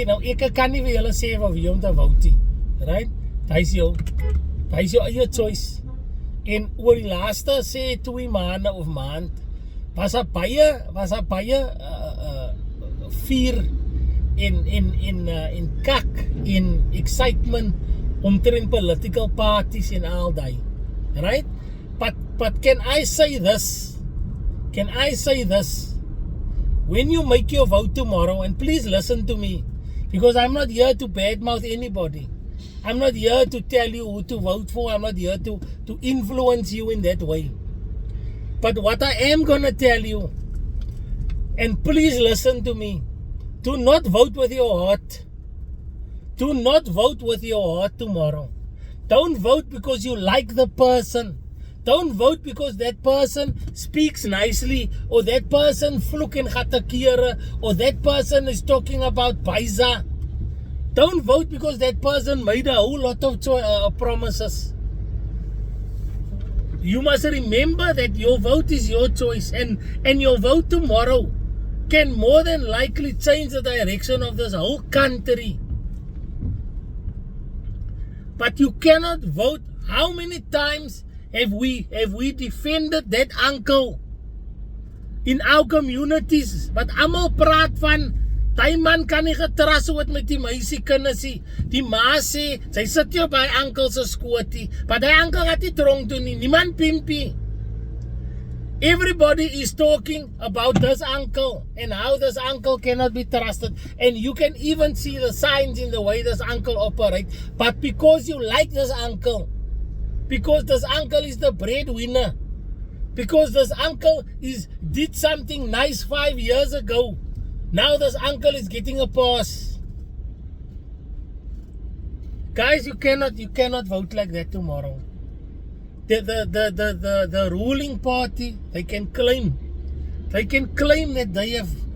nou, ek kan nie vir julle sê of wie om te vote nie. Right? Dis jou eie choice. En oor die laaste sê 2 maande of maand was daar baie vuur en kak en excitement omtrent political parties en al die. Right? But can I say this? When you make your vote tomorrow, and please listen to me, because I'm not here to badmouth anybody. I'm not here to tell you who to vote for. I'm not here to influence you in that way. But what I am going to tell you, and please listen to me, do not vote with your heart. Do not vote with your heart tomorrow. Don't vote because you like the person. Don't vote because that person speaks nicely, or that person vloek en gatakere, or that person is talking about paisa. Don't vote because that person made a whole lot of promises. You must remember that your vote is your choice, and your vote tomorrow can more than likely change the direction of this whole country. But you cannot vote. How many times have we defended that uncle in our communities? But almal praat van die man kan nie getrust word met die meisie kinders nie. Die ma sê sy sit jou by uncle se skootie, maar die uncle het nie tronk toe nie. Niemand pimpie. Everybody is talking about this uncle and how this uncle cannot be trusted, and you can even see the signs in the way this uncle operates. But because you like this uncle, because this uncle is the breadwinner, because this uncle did something nice 5 years ago, now this uncle is getting a pass. Guys, you cannot vote like that tomorrow. The ruling party, they can claim that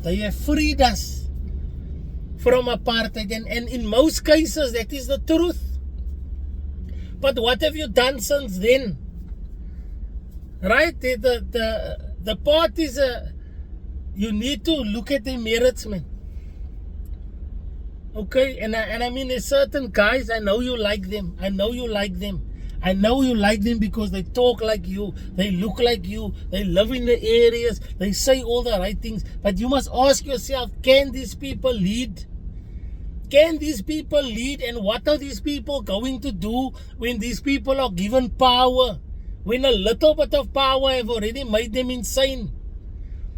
they have freed us from apartheid, and in most cases that is the truth. But what have you done since then? Right? The parties, you need to look at their merits, man. Okay, and I mean, there's certain guys, I know you like them. I know you like them because they talk like you, they look like you, they live in the areas, they say all the right things. But you must ask yourself, can these people lead? Can these people lead? And what are these people going to do when these people are given power? When a little bit of power have already made them insane?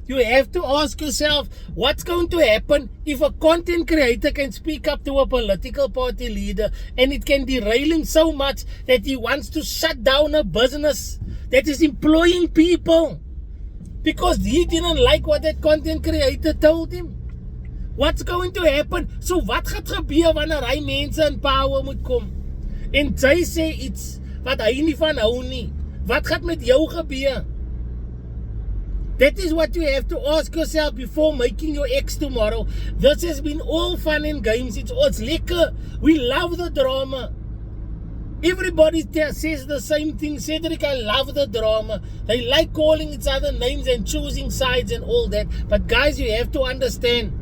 You have to ask yourself, what's going to happen if a content creator can speak up to a political party leader and it can derail him so much that he wants to shut down a business that is employing people because he didn't like what that content creator told him? What's going to happen? So wat gaat gebeur wanneer hy mense in power moet kom? En sy sê iets wat hy nie van hou nie. Wat gaat met jou gebeur? That is what you have to ask yourself before making your X tomorrow. This has been all fun and games. It's lekker. We love the drama. Everybody says the same thing. Cedric, I love the drama. They like calling each other names and choosing sides and all that. But guys, you have to understand,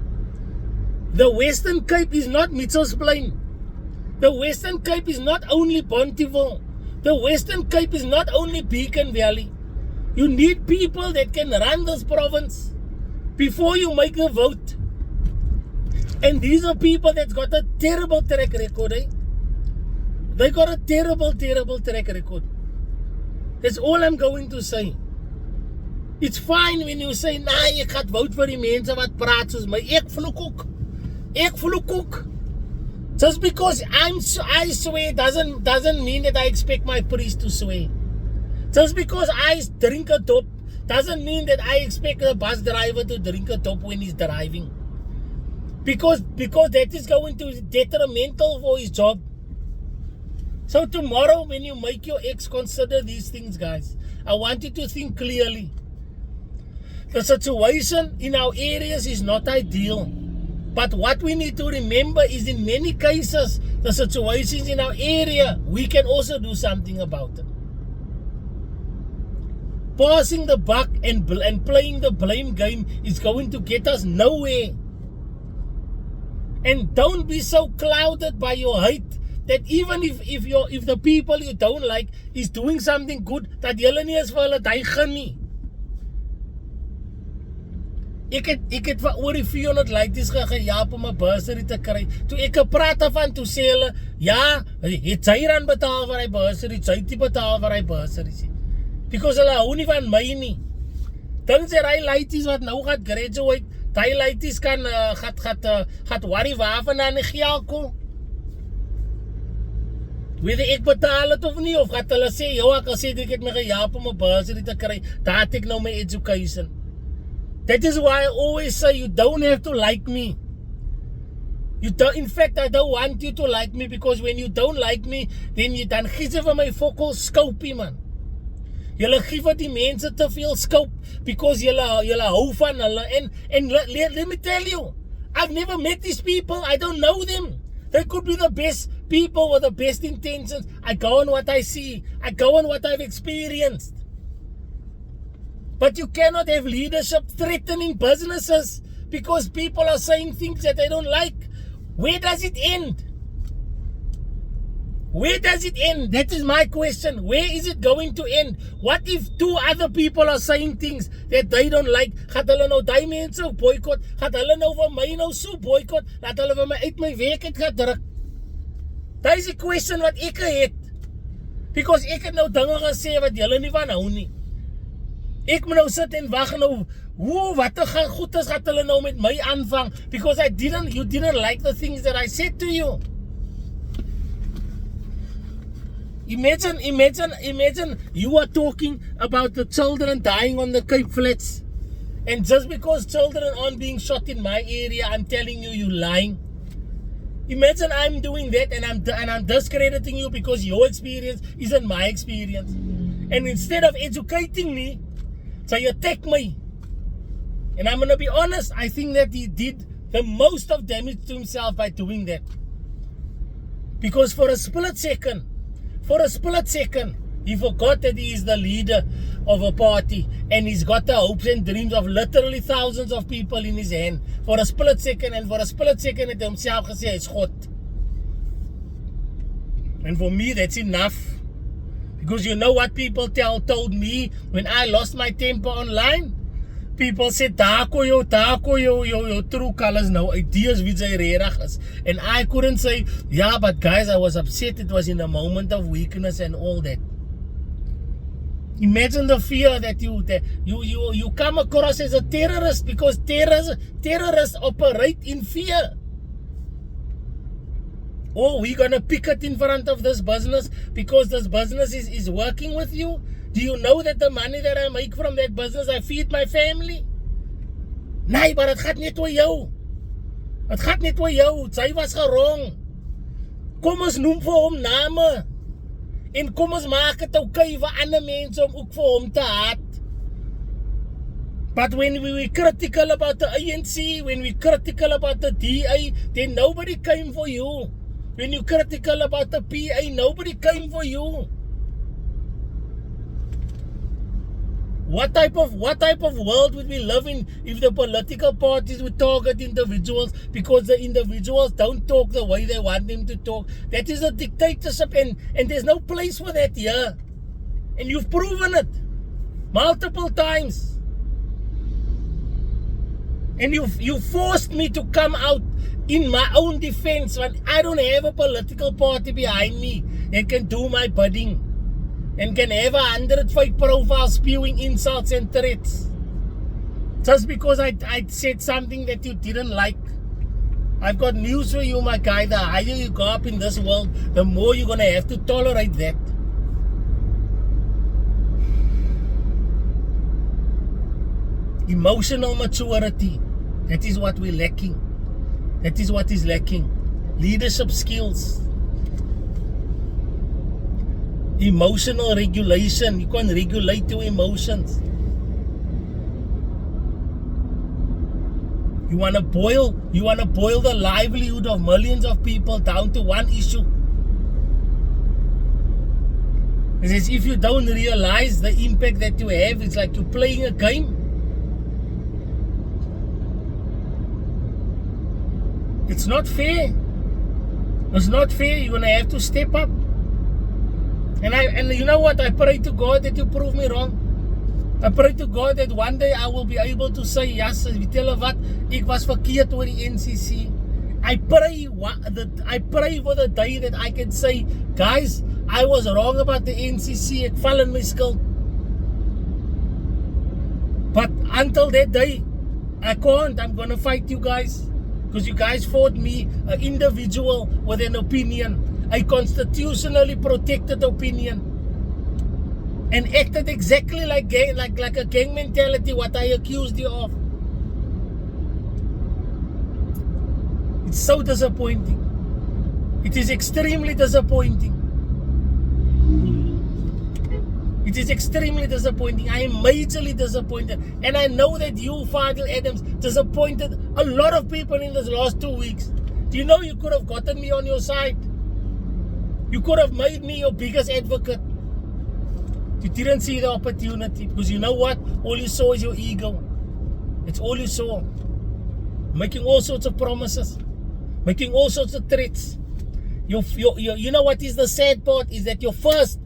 the Western Cape is not Mitchell's Plain. The Western Cape is not only Bonteville. The Western Cape is not only Beacon Valley. You need people that can run this province before you make the vote. And these are people that's got a terrible track record, eh? They got a terrible, terrible track record. That's all I'm going to say. It's fine when you say, nah, ek gaan vote vir die mense wat praat soos my. Ek vloek ook. Just because I swear doesn't mean that I expect my priest to swear. Just because I drink a dop doesn't mean that I expect the bus driver to drink a dop when he's driving. Because that is going to be detrimental for his job. So tomorrow when you make your X, consider these things, guys. I want you to think clearly. The situation in our areas is not ideal. But what we need to remember is in many cases, the situations in our area, we can also do something about it. Passing the buck and playing the blame game is going to get us nowhere. And don't be so clouded by your hate that even if the people you don't like is doing something good, dat julle nie eens vir hulle duigen nie. Ek het vir oor die 400 ladies gehelp om 'n bursary te kry. Toe ek praat van, toe sê hulle, ja, het sy dan betaal vir hy bursary, sy het nie betaal vir hy bursary. Because hulle hou nie van my nie. Dan sê hy ladies wat nou gaat graduate, die ladies kan gaat worry waarvan die geld kom. Whether ek betaal het of nie, of gaat hulle sê, yo, ek sê ek het my gehelp om 'n bursary te kry, daar het ek nou my education. That is why I always say you don't have to like me. In fact, I don't want you to like me, because when you don't like me, then you dan gee jy vir my fokol scope, man. Julle gee vir die mense te veel scope because julle hou van hulle. And let me tell you, I've never met these people. I don't know them. They could be the best people with the best intentions. I go on what I see. I go on what I've experienced. But you cannot have leadership threatening businesses because people are saying things that they don't like. Where does it end? Where does it end? That is my question. Where is it going to end? What if 2 other people are saying things that they don't like? Gaat hulle nou die mense boycott? Gaat hulle nou vir my nou so boycott dat hulle vir my uit my werk het gedruk? That is die question wat ek het. Because ek het nou dinge gesê wat julle nie van hou nie. Ek moet nou sit en wag nou. Wat goed is gaat hulle nou met my aanvang? Because you didn't like the things that I said to you. Imagine you are talking about the children dying on the Cape Flats. And just because children aren't being shot in my area, I'm telling you, you're lying. Imagine I'm doing that and I'm discrediting you because your experience isn't my experience. And instead of educating me, so you attack me. And I'm going to be honest, I think that he did the most of damage to himself by doing that. Because for a split second, he forgot that he is the leader of a party and he's got the hopes and dreams of literally thousands of people in his hand. For a split second, het hy homself gesê, hy's God. And for me, that's enough. Because you know what people told me when I lost my temper online? People said, daar kom jou true colors nou, ideas wie jy regtig is. And I couldn't say, yeah, but guys, I was upset, it was in a moment of weakness and all that. Imagine the fear that you come across as a terrorist, because terrorists operate in fear. Oh, we're gonna picket in front of this business because this business is working with you. Do you know that the money that I make from that business, I feed my family? Nee, maar het gaat niet oor jou. Het gaat niet oor jou. Sy was gerong. Kom ons noem vir hom name. En kom ons maak het okay vir ander mense om ook vir hom te haat. But when we were critical about the ANC, when we were critical about the DA, then nobody came for you. When you're critical about the PA, nobody came for you. What type of world would we live in if the political parties would target individuals because the individuals don't talk the way they want them to talk? That is a dictatorship, and there's no place for that here. And you've proven it multiple times. And you forced me to come out in my own defense when I don't have a political party behind me and can do my bidding. And can have 100 fake profiles spewing insults and threats. Just because I said something that you didn't like. I've got news for you, my guy. The higher you go up in this world, the more you're going to have to tolerate that. Emotional maturity. That is what we're lacking. That is what is lacking. Leadership skills. Emotional regulation. You can regulate your emotions. You want to boil the livelihood of millions of people down to one issue. It's as if you don't realize the impact that you have. It's like you're playing a game. It's not fair. It's not fair. You're gonna have to step up. And you know what? I pray to God that you prove me wrong. I pray to God that one day I will be able to say, yes, weet julle wat, ek was verkeerd oor die NCC. I pray for the day that I can say, guys, I was wrong about the NCC. Ek val in my skuld. But until that day, I can't. I'm gonna fight you guys. Because you guys fought me, an individual with an opinion, a constitutionally protected opinion, and acted exactly like a gang mentality, what I accused you of. It's so disappointing. It is extremely disappointing. It is extremely disappointing. I am majorly disappointed. And I know that you, Fadil Adams, disappointed a lot of people in these last 2 weeks. Do you know you could have gotten me on your side? You could have made me your biggest advocate. You didn't see the opportunity. Because you know what? All you saw is your ego. It's all you saw. Making all sorts of promises. Making all sorts of threats. You know what is the sad part? Is that your first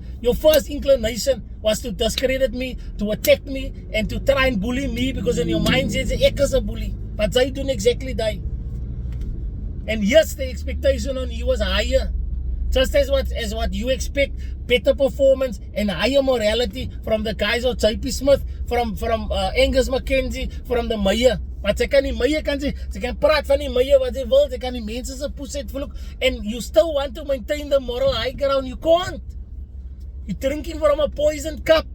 inclination was to discredit me, to attack me, and to try and bully me, because in your mind says ek is a bully. But they don't exactly die. And yes, the expectation on you was higher. Just as what you expect, better performance and higher morality from the guys of JP Smith, from Angus McKenzie, from the mayor. Maar sy kan die mayor kan sy kan praat van die mayor wat sy wil, sy kan die mense se poes uitvloek, and you still want to maintain the moral high ground. You can't. You're drinking from a poisoned cup.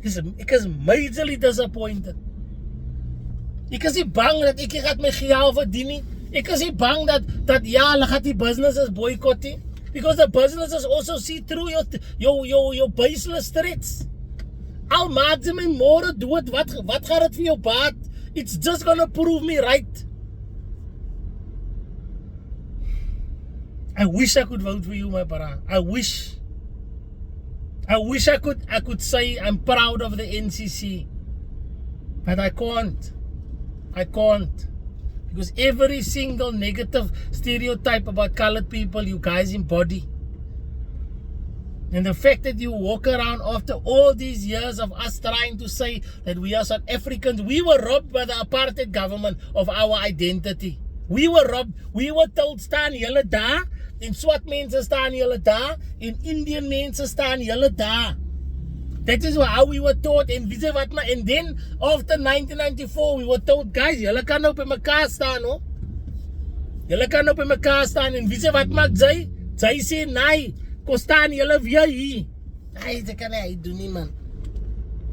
Ek is majorly disappointed. Ek is nie bang dat ek gaan my geld verdien nie. Ek is nie bang dat ja, hulle gaan die businesses boycott nie. Because the businesses also see through your baseless threats. Al maak jy my môre dood, wat gaan dit vir jou baat? It's just gonna prove me right. I wish I could vote for you, my brother. I wish I could say I'm proud of the NCC. But I can't. I can't. Because every single negative stereotype about colored people you guys embody. And the fact that you walk around after all these years of us trying to say that we are South Africans, we were robbed by the apartheid government of our identity. We were robbed. We were told, staan julle daar, en swart mense staan julle daar, en Indian mense staan julle daar. That is how we were taught. And then after 1994, we were told, guys, julle kan nou by mekaar staan, hoor. Julle kan nou by mekaar staan, en wat maak sy? Sy sê, nee, kom staan julle weer hier. Nee, dit kan hy doen nie, man.